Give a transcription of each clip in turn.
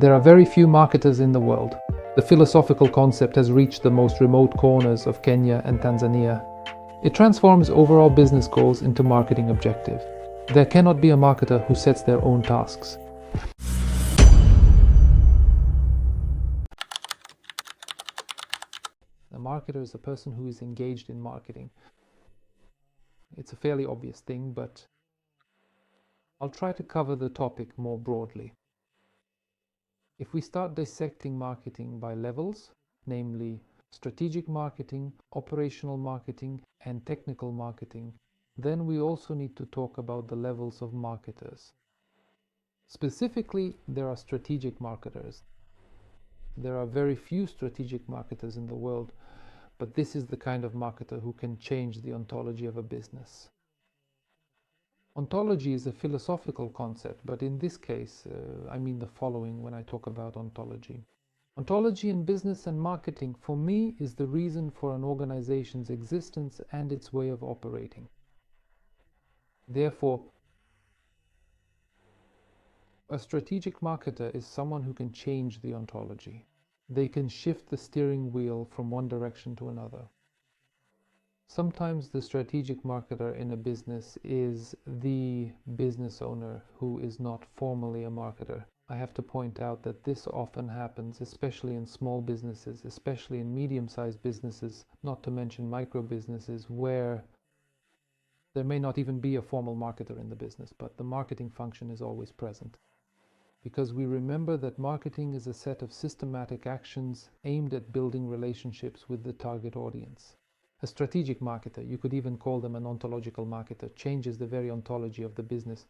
There are very few marketers in the world. The philosophical concept has reached the most remote corners of Kenya and Tanzania. It transforms overall business goals into marketing objectives. There cannot be a marketer who sets their own tasks. A marketer is a person who is engaged in marketing. It's a fairly obvious thing, but I'll try to cover the topic more broadly. If we start dissecting marketing by levels, namely strategic marketing, operational marketing, and technical marketing, then we also need to talk about the levels of marketers. Specifically, there are strategic marketers. There are very few strategic marketers in the world, but this is the kind of marketer who can change the ontology of a business. Ontology is a philosophical concept, but in this case, I mean the following when I talk about ontology. Ontology in business and marketing, for me, is the reason for an organization's existence and its way of operating. Therefore, a strategic marketer is someone who can change the ontology. They can shift the steering wheel from one direction to another. Sometimes the strategic marketer in a business is the business owner who is not formally a marketer. I have to point out that this often happens, especially in small businesses, especially in medium-sized businesses, not to mention micro businesses, where there may not even be a formal marketer in the business, but the marketing function is always present. Because we remember that marketing is a set of systematic actions aimed at building relationships with the target audience. A strategic marketer, you could even call them an ontological marketer, changes the very ontology of the business.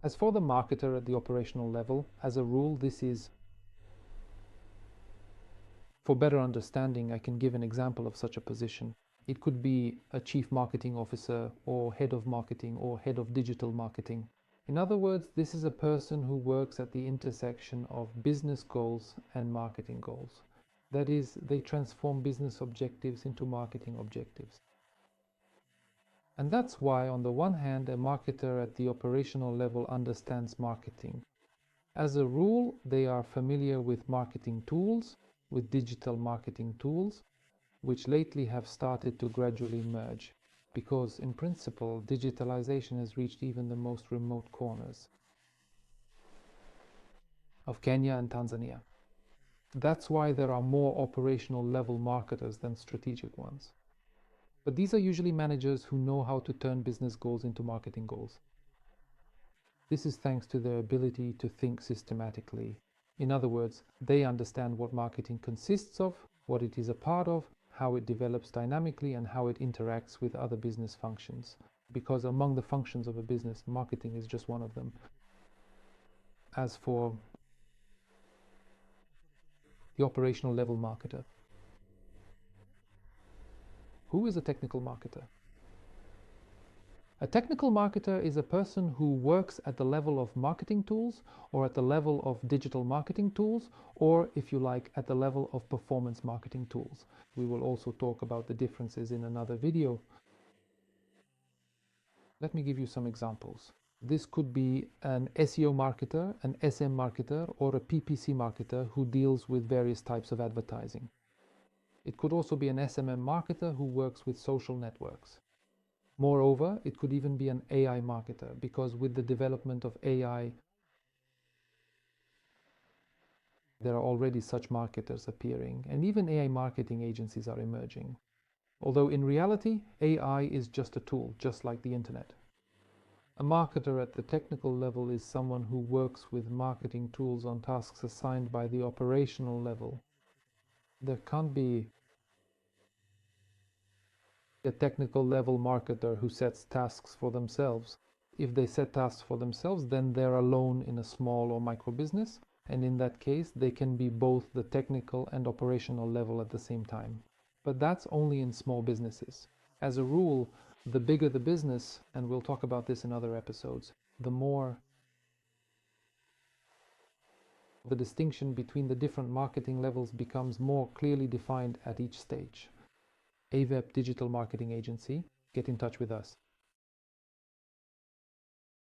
As for the marketer at the operational level, as a rule, this is, for better understanding, I can give an example of such a position. It could be a chief marketing officer or head of marketing or head of digital marketing. In other words, this is a person who works at the intersection of business goals and marketing goals. That is, they transform business objectives into marketing objectives. And that's why, on the one hand, a marketer at the operational level understands marketing. As a rule, they are familiar with marketing tools, with digital marketing tools, which lately have started to gradually merge, because in principle, digitalization has reached even the most remote corners of Kenya and Tanzania. That's why there are more operational level marketers than strategic ones. But these are usually managers who know how to turn business goals into marketing goals. This is thanks to their ability to think systematically. In other words, they understand what marketing consists of, what it is a part of, how it develops dynamically, and how it interacts with other business functions. Because among the functions of a business, marketing is just one of them. As for the operational level marketer. Who is a technical marketer? A technical marketer is a person who works at the level of marketing tools, or at the level of digital marketing tools, or, if you like, at the level of performance marketing tools. We will also talk about the differences in another video. Let me give you some examples. This could be an SEO marketer, an SM marketer, or a PPC marketer who deals with various types of advertising. It could also be an SMM marketer who works with social networks. Moreover, it could even be an AI marketer, because with the development of AI, there are already such marketers appearing, and even AI marketing agencies are emerging. Although in reality, AI is just a tool, just like the internet. A marketer at the technical level is someone who works with marketing tools on tasks assigned by the operational level. There can't be a technical level marketer who sets tasks for themselves. If they set tasks for themselves, then they're alone in a small or micro business, and in that case, they can be both the technical and operational level at the same time. But that's only in small businesses. As a rule, the bigger the business, and we'll talk about this in other episodes, the more the distinction between the different marketing levels becomes more clearly defined at each stage. AVEP Digital Marketing Agency, get in touch with us.